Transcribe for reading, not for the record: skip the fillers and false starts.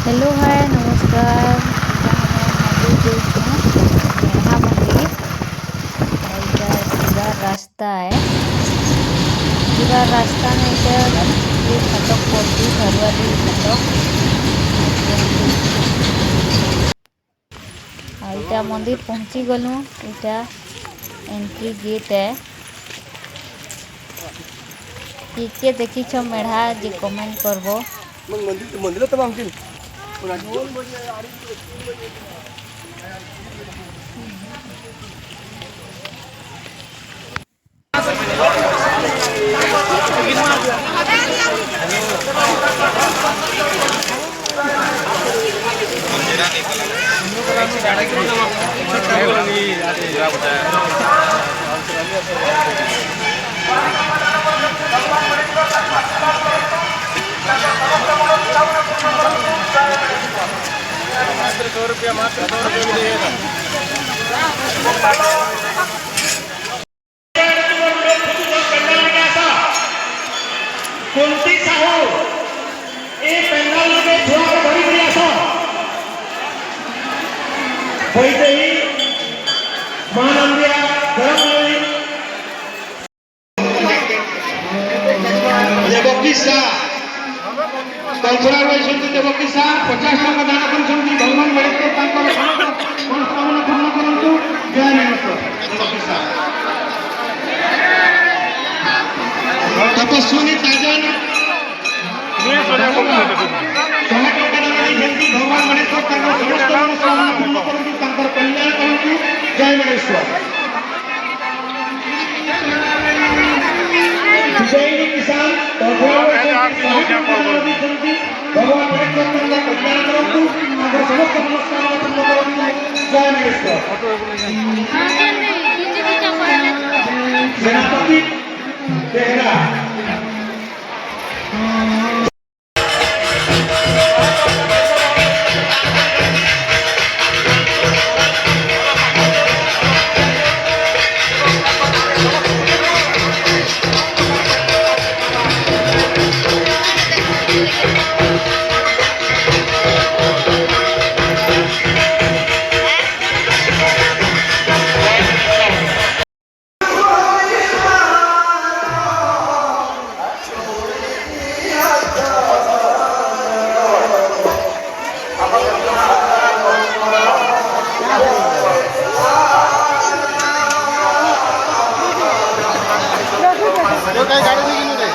Hello hi नमस्कार इटा हमें मंदिर जाऊँ मेढ़ा मंदिर पूरा रास्ता है पूरा रास्ता में इटा ये फाटक पड़ती घरवाली फाटक इटा मंदिर पहुँची गलु इटा एंट्री गेट है किए देखी छ मेढ़ा जे कमेंट करबो मंदिर मंदिर तो हमकिन मात्र 100 रुपया मिलेगा। कोणती साहू ए पेंडाल मध्ये थोडा भरी असो होईतही मानंदिया धर्मवी देवकीसा कल्पना वैशंती देवकीसा 50 टଙ୍କା दान କରିଛନ୍ତି भगवान बड़े तांकर मनोकामना पूर्ण କରନ୍ତୁ जय नमस्कार देवकीसा तपस्विनी ताजन भगवान गणेश्वर समस्त मनोकामना पूर्ण करନ୍ତୁ ତାଙ୍କର କଲ୍ୟାଣ କରନ୍ତୁ जय गणेश्वर विजयी किसान भगवान गणेश्वर कल्याण करନ୍ତୁ ତାଙ୍କର ସମସ୍ତ मनोकामना ପୂर्ण କରନ୍ତୁ जय गणेश्वर सेनापति बेहरा काय गाडी निघून रे